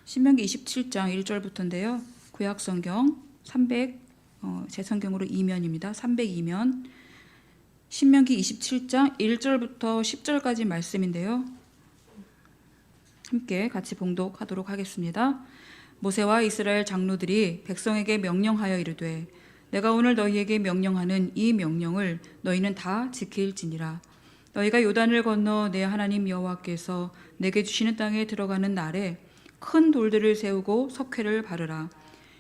신명기 27장 1절부터인데요. 구약성경 제 성경으로 2면입니다. 302면 신명기 27장 1절부터 10절까지 말씀인데요. 함께 같이 봉독하도록 하겠습니다. 모세와 이스라엘 장로들이 백성에게 명령하여 이르되 내가 오늘 너희에게 명령하는 이 명령을 너희는 다 지킬지니라. 너희가 요단을 건너 내 하나님 여호와께서 내게 주시는 땅에 들어가는 날에 큰 돌들을 세우고 석회를 바르라.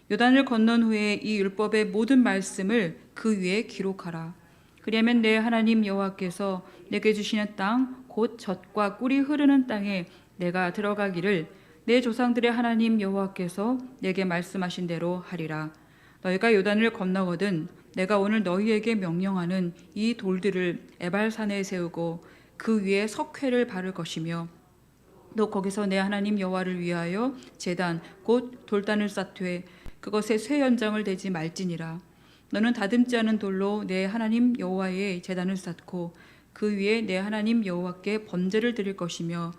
요단을 건넌 후에 이 율법의 모든 말씀을 그 위에 기록하라. 그리하면 내 하나님 여호와께서 내게 주시는 땅 곧 젖과 꿀이 흐르는 땅에 내가 들어가기를 내 조상들의 하나님 여호와께서 내게 말씀하신 대로 하리라. 너희가 요단을 건너거든 내가 오늘 너희에게 명령하는 이 돌들을 에발산에 세우고 그 위에 석회를 바를 것이며 너 거기서 내 하나님 여호와를 위하여 제단 곧 돌단을 쌓되 그것에 쇠 연장을 대지 말지니라. 너는 다듬지 않은 돌로 내 하나님 여호와의 제단을 쌓고 그 위에 내 하나님 여호와께 번제를 드릴 것이며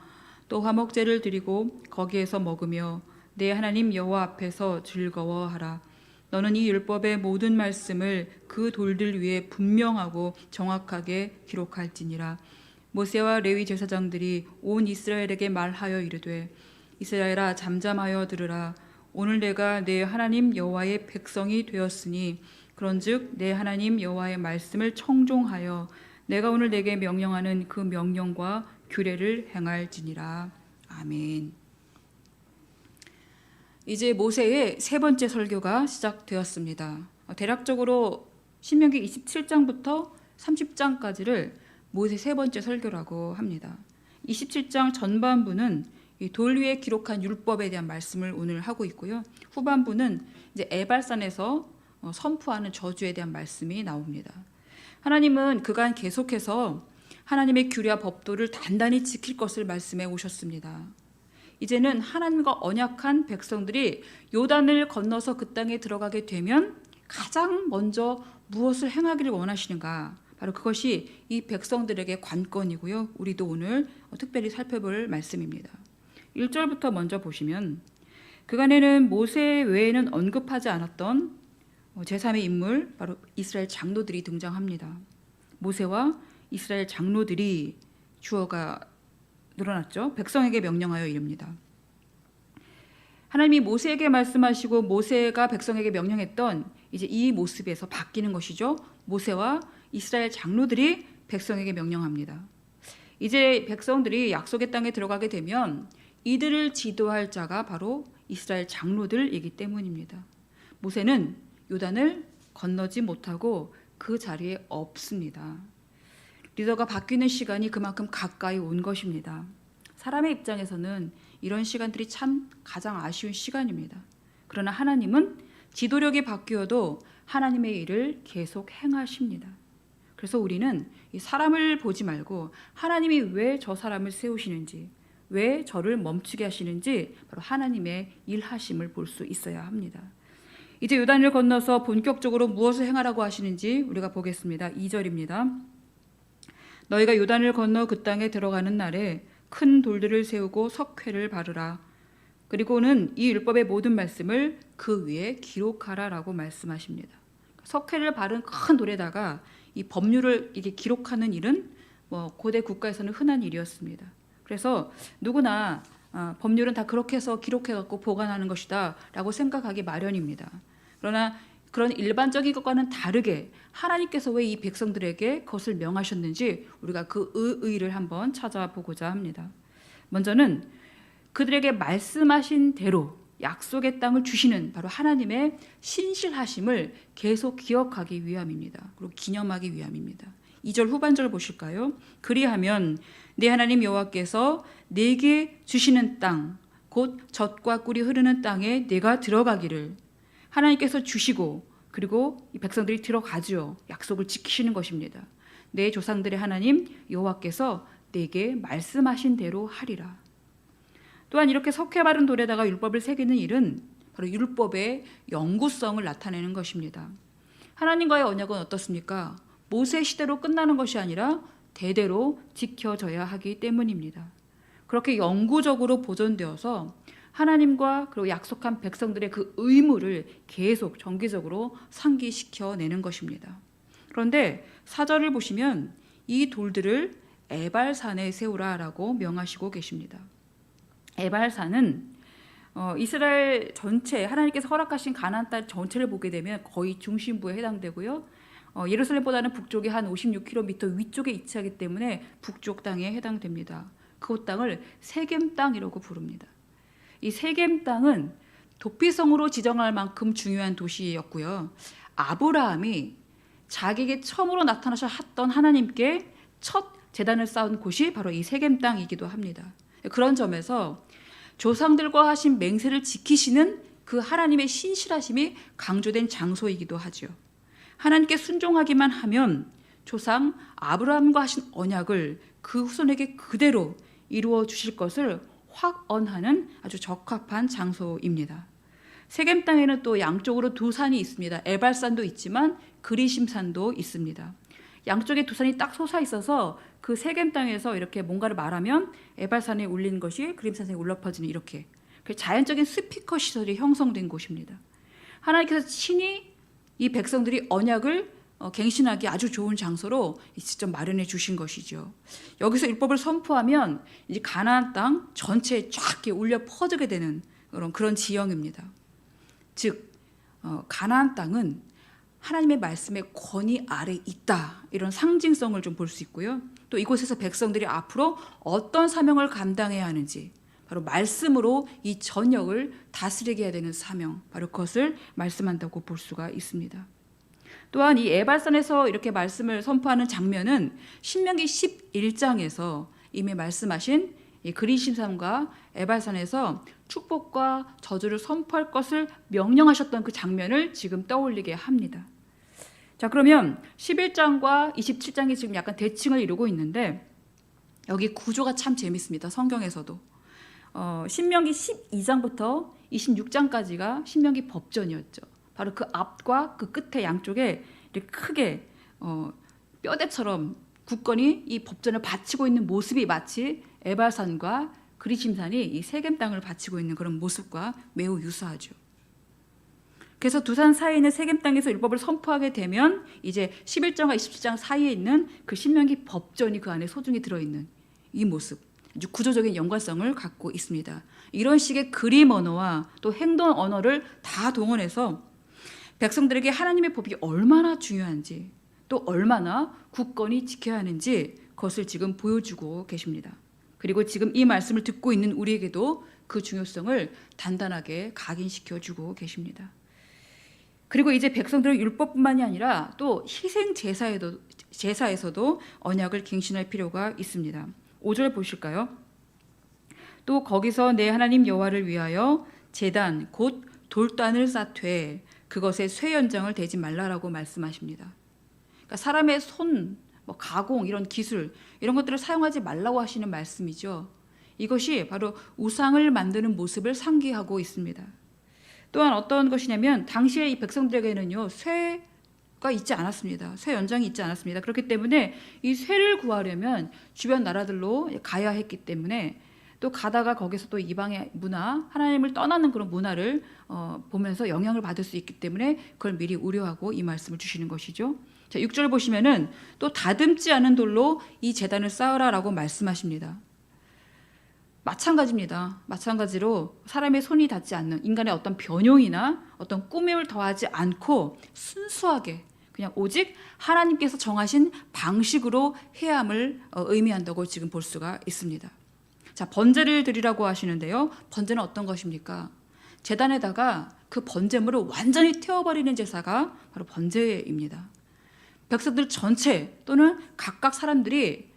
또 화목제를 드리고 거기에서 먹으며 내 하나님 여호와 앞에서 즐거워하라. 너는 이 율법의 모든 말씀을 그 돌들 위에 분명하고 정확하게 기록할지니라. 모세와 레위 제사장들이 온 이스라엘에게 말하여 이르되 이스라엘아 잠잠하여 들으라. 오늘 내가 내 하나님 여호와의 백성이 되었으니 그런즉 내 하나님 여호와의 말씀을 청종하여 내가 오늘 내게 명령하는 그 명령과 규례를 행할지니라. 아멘. 이제 모세의 세 번째 설교가 시작되었습니다. 대략적으로 신명기 27장부터 30장까지를 모세 세 번째 설교라고 합니다. 27장 전반부는 이 돌 위에 기록한 율법에 대한 말씀을 오늘 하고 있고요. 후반부는 이제 에발산에서 선포하는 저주에 대한 말씀이 나옵니다. 하나님은 그간 계속해서 하나님의 규례와 법도를 단단히 지킬 것을 말씀해 오셨습니다. 이제는 하나님과 언약한 백성들이 요단을 건너서 그 땅에 들어가게 되면 가장 먼저 무엇을 행하기를 원하시는가? 바로 그것이 이 백성들에게 관건이고요. 우리도 오늘 특별히 살펴볼 말씀입니다. 1절부터 먼저 보시면 그간에는 모세 외에는 언급하지 않았던 제3의 인물 바로 이스라엘 장로들이 등장합니다. 모세와 이스라엘 장로들이 주어가 늘어났죠. 백성에게 명령하여 이릅니다. 하나님이 모세에게 말씀하시고 모세가 백성에게 명령했던 이제 이 모습에서 바뀌는 것이죠. 모세와 이스라엘 장로들이 백성에게 명령합니다. 이제 백성들이 약속의 땅에 들어가게 되면 이들을 지도할 자가 바로 이스라엘 장로들이기 때문입니다. 모세는 요단을 건너지 못하고 그 자리에 없습니다. 리더가 바뀌는 시간이 그만큼 가까이 온 것입니다. 사람의 입장에서는 이런 시간들이 참 가장 아쉬운 시간입니다. 그러나 하나님은 지도력이 바뀌어도 하나님의 일을 계속 행하십니다. 그래서 우리는 이 사람을 보지 말고 하나님이 왜 저 사람을 세우시는지, 왜 저를 멈추게 하시는지 바로 하나님의 일하심을 볼 수 있어야 합니다. 이제 요단을 건너서 본격적으로 무엇을 행하라고 하시는지 우리가 보겠습니다. 2절입니다. 너희가 요단을 건너 그 땅에 들어가는 날에 큰 돌들을 세우고 석회를 바르라. 그리고는 이 율법의 모든 말씀을 그 위에 기록하라라고 말씀하십니다. 석회를 바른 큰 돌에다가 이 법률을 이게 기록하는 일은 고대 국가에서는 흔한 일이었습니다. 그래서 누구나 법률은 다 그렇게 해서 기록해갖고 보관하는 것이다라고 생각하기 마련입니다. 그러나 그런 일반적인 것과는 다르게 하나님께서 왜 이 백성들에게 그것을 명하셨는지 우리가 그 의의를 한번 찾아보고자 합니다. 먼저는 그들에게 말씀하신 대로 약속의 땅을 주시는 바로 하나님의 신실하심을 계속 기억하기 위함입니다. 그리고 기념하기 위함입니다. 2절 후반절 보실까요? 그리하면 내 하나님 여호와께서 내게 주시는 땅 곧 젖과 꿀이 흐르는 땅에 내가 들어가기를 하나님께서 주시고 그리고 이 백성들이 들어가죠. 약속을 지키시는 것입니다. 내 조상들의 하나님 여호와께서 내게 말씀하신 대로 하리라. 또한 이렇게 석회 바른 돌에다가 율법을 새기는 일은 바로 율법의 영구성을 나타내는 것입니다. 하나님과의 언약은 어떻습니까? 모세 시대로 끝나는 것이 아니라 대대로 지켜져야 하기 때문입니다. 그렇게 영구적으로 보존되어서 하나님과 그리고 약속한 백성들의 그 의무를 계속 정기적으로 상기시켜내는 것입니다. 그런데 4절을 보시면 이 돌들을 에발산에 세우라라고 명하시고 계십니다. 에발산은 이스라엘 전체, 하나님께서 허락하신 가나안 땅 전체를 보게 되면 거의 중심부에 해당되고요. 예루살렘보다는 북쪽이 한 56km 위쪽에 위치하기 때문에 북쪽 땅에 해당됩니다. 그 땅을 세겜 땅이라고 부릅니다. 이 세겜 땅은 도피성으로 지정할 만큼 중요한 도시였고요. 아브라함이 자기에게 처음으로 나타나셨던 하나님께 첫 제단을 쌓은 곳이 바로 이 세겜 땅이기도 합니다. 그런 점에서 조상들과 하신 맹세를 지키시는 그 하나님의 신실하심이 강조된 장소이기도 하죠. 하나님께 순종하기만 하면 조상 아브라함과 하신 언약을 그 후손에게 그대로 이루어 주실 것을 확언하는 아주 적합한 장소입니다. 세겜 땅에는 또 양쪽으로 두 산이 있습니다. 에발산도 있지만 그리심산도 있습니다. 양쪽에 두 산이 딱 솟아 있어서 그 세겜 땅에서 이렇게 뭔가를 말하면 에발산에 울리는 것이 그리심산에 울려 퍼지는 이렇게 자연적인 스피커 시설이 형성된 곳입니다. 하나님께서 친히 이 백성들이 언약을 갱신하기 아주 좋은 장소로 직접 마련해 주신 것이죠. 여기서 율법을 선포하면 이제 가나안 땅 전체에 쫙 이렇게 울려 퍼지게 되는 그런 지형입니다. 즉 가나안 땅은 하나님의 말씀의 권위 아래 있다, 이런 상징성을 좀 볼 수 있고요. 또 이곳에서 백성들이 앞으로 어떤 사명을 감당해야 하는지, 바로 말씀으로 이 전역을 다스리게 해야 되는 사명, 바로 그것을 말씀한다고 볼 수가 있습니다. 또한 이 에발산에서 이렇게 말씀을 선포하는 장면은 신명기 11장에서 이미 말씀하신 이 그리심산과 에발산에서 축복과 저주를 선포할 것을 명령하셨던 그 장면을 지금 떠올리게 합니다. 자, 그러면 11장과 27장이 지금 약간 대칭을 이루고 있는데 여기 구조가 참 재밌습니다. 성경에서도 신명기 12장부터 26장까지가 신명기 법전이었죠. 바로 그 앞과 그 끝에 양쪽에 이렇게 크게 뼈대처럼 굳건히 이 법전을 바치고 있는 모습이 마치 에발산과 그리심산이 이 세겜 땅을 바치고 있는 그런 모습과 매우 유사하죠. 그래서 두 산 사이에 있는 세겜 땅에서 율법을 선포하게 되면 이제 11장과 27장 사이에 있는 그 신명기 법전이 그 안에 소중히 들어있는 이 모습, 아주 구조적인 연관성을 갖고 있습니다. 이런 식의 그림 언어와 또 행동 언어를 다 동원해서 백성들에게 하나님의 법이 얼마나 중요한지, 또 얼마나 굳건히 지켜야 하는지 그것을 지금 보여주고 계십니다. 그리고 지금 이 말씀을 듣고 있는 우리에게도 그 중요성을 단단하게 각인시켜주고 계십니다. 그리고 이제 백성들은 율법뿐만이 아니라 또 희생 제사에서도 언약을 갱신할 필요가 있습니다. 5절 보실까요? 또 거기서 내 하나님 여호와를 위하여 제단 곧 돌단을 쌓되 그것에 쇠 연장을 대지 말라라고 말씀하십니다. 그러니까 사람의 손, 가공 이런 기술 이런 것들을 사용하지 말라고 하시는 말씀이죠. 이것이 바로 우상을 만드는 모습을 상기하고 있습니다. 또한 어떤 것이냐면 당시에 이 백성들에게는요 쇠가 있지 않았습니다. 쇠 연장이 있지 않았습니다. 그렇기 때문에 이 쇠를 구하려면 주변 나라들로 가야 했기 때문에 또 가다가 거기서 또 이방의 문화, 하나님을 떠나는 그런 문화를 보면서 영향을 받을 수 있기 때문에 그걸 미리 우려하고 이 말씀을 주시는 것이죠. 자, 6절 보시면은 또 다듬지 않은 돌로 이 제단을 쌓으라라고 말씀하십니다. 마찬가지입니다. 마찬가지로 사람의 손이 닿지 않는 인간의 어떤 변형이나 어떤 꾸밈을 더하지 않고 순수하게 그냥 오직 하나님께서 정하신 방식으로 해야 함을 의미한다고 지금 볼 수가 있습니다. 자, 번제를 드리라고 하시는데요. 번제는 어떤 것입니까? 제단에다가 그 번제물을 완전히 태워버리는 제사가 바로 번제입니다. 백성들 전체 또는 각각 사람들이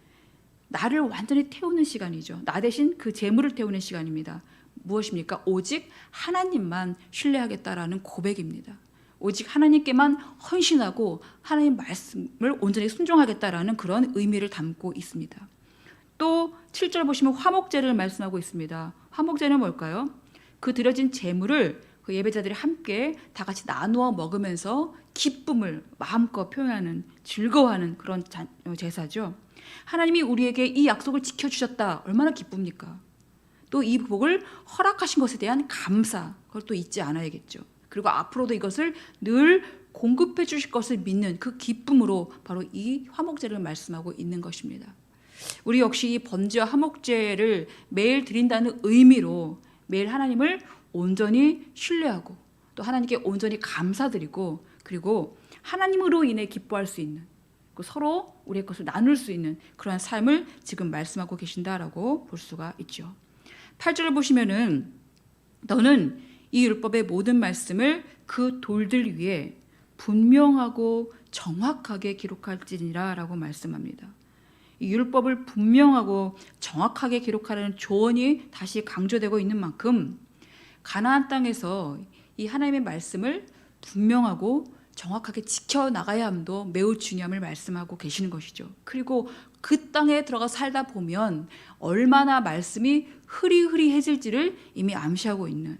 나를 완전히 태우는 시간이죠. 나 대신 그 제물을 태우는 시간입니다. 무엇입니까? 오직 하나님만 신뢰하겠다라는 고백입니다. 오직 하나님께만 헌신하고 하나님 말씀을 온전히 순종하겠다라는 그런 의미를 담고 있습니다. 또 7절 보시면 화목제를 말씀하고 있습니다. 화목제는 뭘까요? 그 드려진 제물을 그 예배자들이 함께 다 같이 나누어 먹으면서 기쁨을 마음껏 표현하는, 즐거워하는 그런 제사죠. 하나님이 우리에게 이 약속을 지켜주셨다. 얼마나 기쁩니까? 또 이 복을 허락하신 것에 대한 감사, 그걸 또 잊지 않아야겠죠. 그리고 앞으로도 이것을 늘 공급해 주실 것을 믿는 그 기쁨으로 바로 이 화목제를 말씀하고 있는 것입니다. 우리 역시 이 번제와 화목제를 매일 드린다는 의미로 매일 하나님을 온전히 신뢰하고 또 하나님께 온전히 감사드리고 그리고 하나님으로 인해 기뻐할 수 있는 서로 우리의 것을 나눌 수 있는 그러한 삶을 지금 말씀하고 계신다라고 볼 수가 있죠. 8절을 보시면은 너는 이 율법의 모든 말씀을 그 돌들 위에 분명하고 정확하게 기록할지니라 라고 말씀합니다. 이 율법을 분명하고 정확하게 기록하라는 조언이 다시 강조되고 있는 만큼 가나안 땅에서 이 하나님의 말씀을 분명하고 정확하게 지켜나가야 함도 매우 중요함을 말씀하고 계시는 것이죠. 그리고 그 땅에 들어가 살다 보면 얼마나 말씀이 흐리흐리해질지를 이미 암시하고 있는,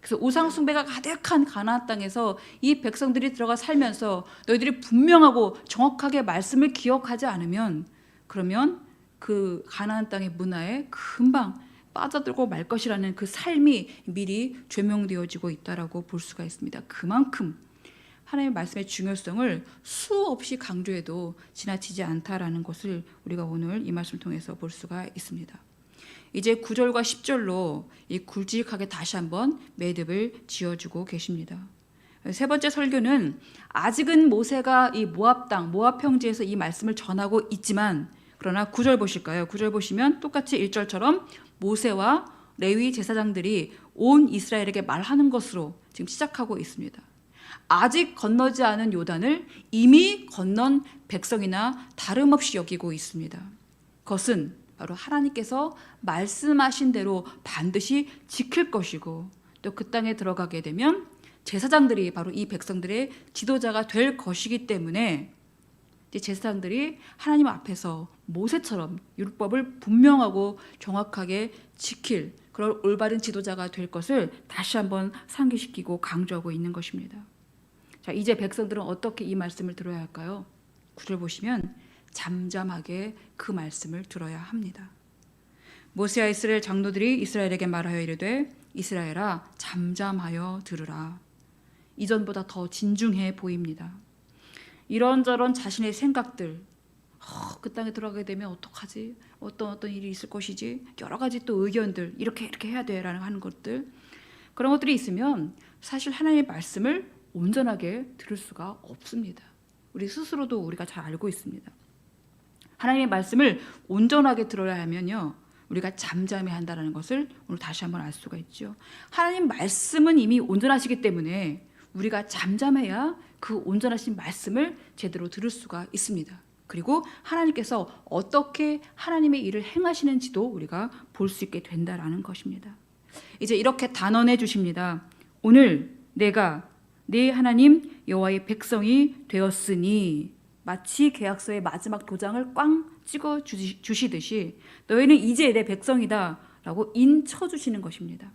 그래서 우상 숭배가 가득한 가나안 땅에서 이 백성들이 들어가 살면서 너희들이 분명하고 정확하게 말씀을 기억하지 않으면 그러면 그 가나안 땅의 문화에 금방 빠져들고 말 것이라는 그 삶이 미리 조명되어지고 있다라고 볼 수가 있습니다. 그만큼 하나님의 말씀의 중요성을 수없이 강조해도 지나치지 않다라는 것을 우리가 오늘 이 말씀을 통해서 볼 수가 있습니다. 이제 9절과 10절로 이 굵직하게 다시 한번 매듭을 지어주고 계십니다. 세 번째 설교는 아직은 모세가 이 모압 땅, 모압 평지에서 이 말씀을 전하고 있지만 그러나 9절 보실까요? 9절 보시면 똑같이 1절처럼 모세와 레위 제사장들이 온 이스라엘에게 말하는 것으로 지금 시작하고 있습니다. 아직 건너지 않은 요단을 이미 건넌 백성이나 다름없이 여기고 있습니다. 그것은 바로 하나님께서 말씀하신 대로 반드시 지킬 것이고 또 그 땅에 들어가게 되면 제사장들이 바로 이 백성들의 지도자가 될 것이기 때문에 이제 제사장들이 하나님 앞에서 모세처럼 율법을 분명하고 정확하게 지킬 그런 올바른 지도자가 될 것을 다시 한번 상기시키고 강조하고 있는 것입니다. 자, 이제 백성들은 어떻게 이 말씀을 들어야 할까요? 9절 보시면 잠잠하게 그 말씀을 들어야 합니다. 모세와 이스라엘 장로들이 이스라엘에게 말하여 이르되 이스라엘아 잠잠하여 들으라. 이전보다 더 진중해 보입니다. 이런저런 자신의 생각들, 그 땅에 들어가게 되면 어떡하지? 어떤 일이 있을 것이지? 여러 가지 또 의견들, 이렇게 해야 돼라는 하는 것들, 그런 것들이 있으면 사실 하나님의 말씀을 온전하게 들을 수가 없습니다. 우리 스스로도 우리가 잘 알고 있습니다. 하나님의 말씀을 온전하게 들어야 하면요, 우리가 잠잠해야 한다는 것을 오늘 다시 한번 알 수가 있죠. 하나님 말씀은 이미 온전하시기 때문에 우리가 잠잠해야 그 온전하신 말씀을 제대로 들을 수가 있습니다. 그리고 하나님께서 어떻게 하나님의 일을 행하시는지도 우리가 볼 수 있게 된다라는 것입니다. 이제 이렇게 단언해 주십니다. 오늘 내가 네 하나님 여호와의 백성이 되었으니, 마치 계약서의 마지막 도장을 꽝 찍어 주시듯이 너희는 이제 내 백성이다 라고 인 쳐주시는 것입니다.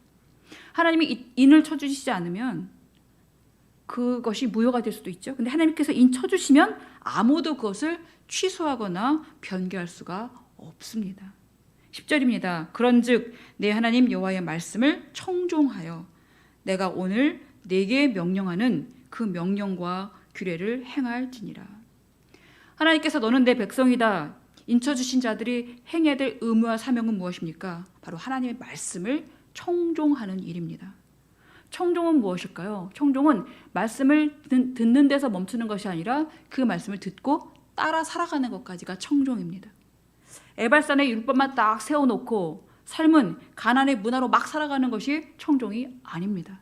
하나님이 인을 쳐주시지 않으면 그것이 무효가 될 수도 있죠. 근데 하나님께서 인 쳐주시면 아무도 그것을 취소하거나 변개할 수가 없습니다. 10절입니다. 그런즉 내 하나님 여호와의 말씀을 청종하여 내가 오늘 네게 명령하는 그 명령과 규례를 행할지니라. 하나님께서 너는 내 백성이다 인쳐주신 자들이 행해야 될 의무와 사명은 무엇입니까? 바로 하나님의 말씀을 청종하는 일입니다. 청종은 무엇일까요? 청종은 말씀을 듣는 데서 멈추는 것이 아니라 그 말씀을 듣고 따라 살아가는 것까지가 청종입니다. 에발산의 율법만 딱 세워놓고 삶은 가난의 문화로 막 살아가는 것이 청종이 아닙니다.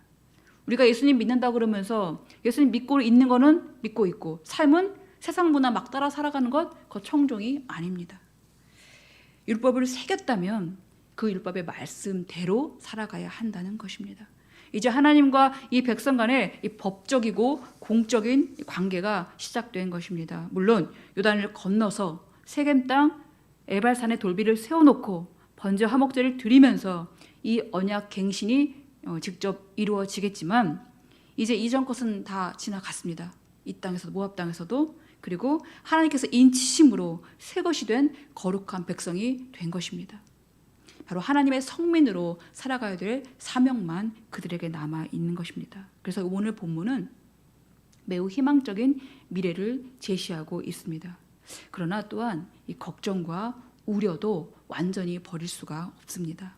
우리가 예수님 믿는다 그러면서 예수님 믿고 있는 거는 믿고 있고 삶은 세상 문화 막 따라 살아가는 것, 그거 청종이 아닙니다. 율법을 새겼다면 그 율법의 말씀대로 살아가야 한다는 것입니다. 이제 하나님과 이 백성 간의 이 법적이고 공적인 관계가 시작된 것입니다. 물론 요단을 건너서 세겜 땅 에발산의 돌비를 세워놓고 번제 화목제를 드리면서 이 언약 갱신이 직접 이루어지겠지만 이제 이전 것은 다 지나갔습니다. 이 땅에서도 모압 땅에서도, 그리고 하나님께서 인치심으로 새 것이 된 거룩한 백성이 된 것입니다. 바로 하나님의 성민으로 살아가야 될 사명만 그들에게 남아 있는 것입니다. 그래서 오늘 본문은 매우 희망적인 미래를 제시하고 있습니다. 그러나 또한 이 걱정과 우려도 완전히 버릴 수가 없습니다.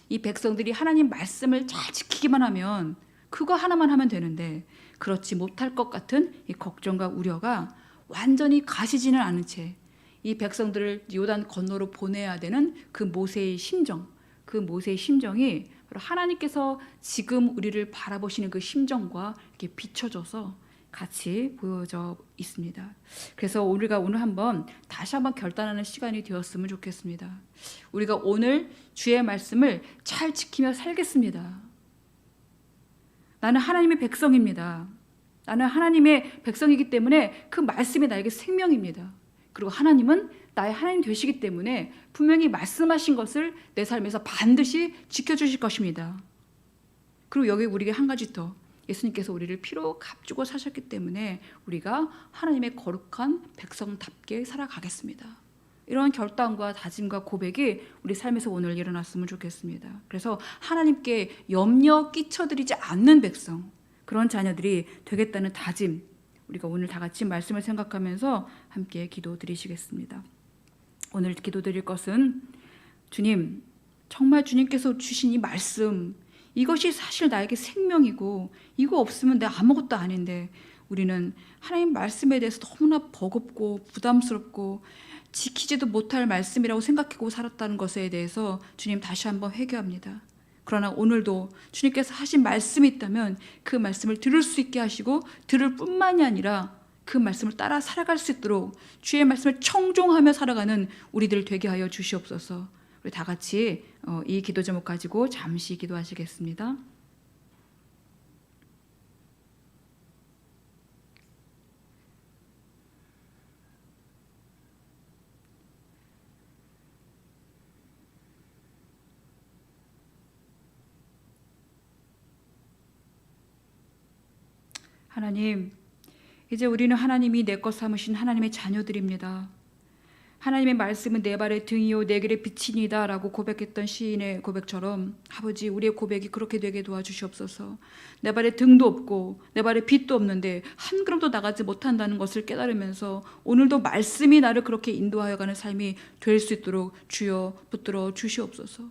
이 백성들이 하나님 말씀을 잘 지키기만 하면 그거 하나만 하면 되는데 그렇지 못할 것 같은 이 걱정과 우려가 완전히 가시지는 않은 채 이 백성들을 요단 건너로 보내야 되는 그 모세의 심정, 그 모세의 심정이 바로 하나님께서 지금 우리를 바라보시는 그 심정과 이렇게 비춰져서 같이 보여져 있습니다. 그래서 우리가 오늘 다시 한번 결단하는 시간이 되었으면 좋겠습니다. 우리가 오늘 주의 말씀을 잘 지키며 살겠습니다. 나는 하나님의 백성입니다. 나는 하나님의 백성이기 때문에 그 말씀이 나에게 생명입니다. 그리고 하나님은 나의 하나님 되시기 때문에 분명히 말씀하신 것을 내 삶에서 반드시 지켜주실 것입니다. 그리고 여기 우리에게 한 가지 더, 예수님께서 우리를 피로 값주고 사셨기 때문에 우리가 하나님의 거룩한 백성답게 살아가겠습니다. 이런 결단과 다짐과 고백이 우리 삶에서 오늘 일어났으면 좋겠습니다. 그래서 하나님께 염려 끼쳐드리지 않는 백성, 그런 자녀들이 되겠다는 다짐, 우리가 오늘 다 같이 말씀을 생각하면서 함께 기도드리시겠습니다. 오늘 기도드릴 것은 주님, 정말 주님께서 주신 이 말씀, 이것이 사실 나에게 생명이고 이거 없으면 내가 아무것도 아닌데 우리는 하나님 말씀에 대해서 너무나 버겁고 부담스럽고 지키지도 못할 말씀이라고 생각하고 살았다는 것에 대해서 주님 다시 한번 회개합니다. 그러나 오늘도 주님께서 하신 말씀이 있다면 그 말씀을 들을 수 있게 하시고 들을 뿐만이 아니라 그 말씀을 따라 살아갈 수 있도록 주의 말씀을 청종하며 살아가는 우리들 되게 하여 주시옵소서. 우리 다 같이 이 기도 제목 가지고 잠시 기도하시겠습니다. 하나님, 이제 우리는 하나님이 내 것 삼으신 하나님의 자녀들입니다. 하나님의 말씀은 내 발의 등이요 내 길의 빛이니이다 라고 고백했던 시인의 고백처럼 아버지, 우리의 고백이 그렇게 되게 도와주시옵소서. 내 발에 등도 없고 내 발에 빛도 없는데 한 걸음도 나가지 못한다는 것을 깨달으면서 오늘도 말씀이 나를 그렇게 인도하여 가는 삶이 될 수 있도록 주여 붙들어 주시옵소서.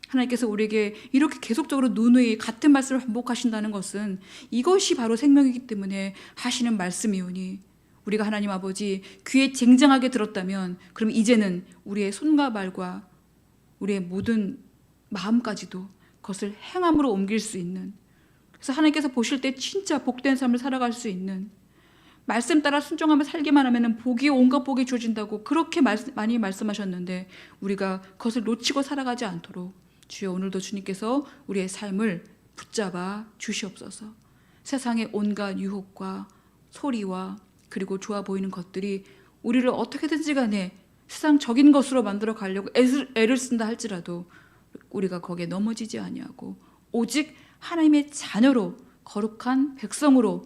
하나님께서 우리에게 이렇게 계속적으로 누누이 같은 말씀을 반복하신다는 것은 이것이 바로 생명이기 때문에 하시는 말씀이오니 우리가 하나님 아버지 귀에 쟁쟁하게 들었다면 그럼 이제는 우리의 손과 발과 우리의 모든 마음까지도 그것을 행함으로 옮길 수 있는, 그래서 하나님께서 보실 때 진짜 복된 삶을 살아갈 수 있는, 말씀 따라 순종하며 살기만 하면 복이 온갖 복이 주어진다고 그렇게 많이 말씀하셨는데 우리가 그것을 놓치고 살아가지 않도록 주여 오늘도 주님께서 우리의 삶을 붙잡아 주시옵소서. 세상의 온갖 유혹과 소리와 그리고 좋아 보이는 것들이 우리를 어떻게든지 간에 세상적인 것으로 만들어 가려고 애를 쓴다 할지라도 우리가 거기에 넘어지지 아니하고 오직 하나님의 자녀로 거룩한 백성으로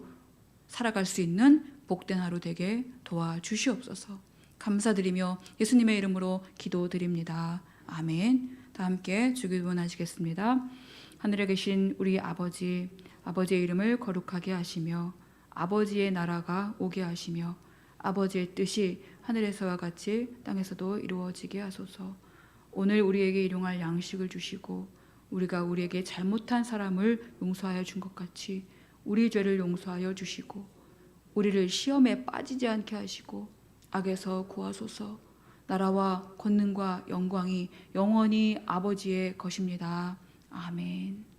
살아갈 수 있는 복된 하루 되게 도와주시옵소서. 감사드리며 예수님의 이름으로 기도드립니다. 아멘. 다 함께 주기도문 하시겠습니다. 하늘에 계신 우리 아버지, 아버지의 이름을 거룩하게 하시며 아버지의 나라가 오게 하시며 아버지의 뜻이 하늘에서와 같이 땅에서도 이루어지게 하소서. 오늘 우리에게 일용할 양식을 주시고 우리가 우리에게 잘못한 사람을 용서하여 준 것 같이 우리 죄를 용서하여 주시고 우리를 시험에 빠지지 않게 하시고 악에서 구하소서. 나라와 권능과 영광이 영원히 아버지의 것입니다. 아멘.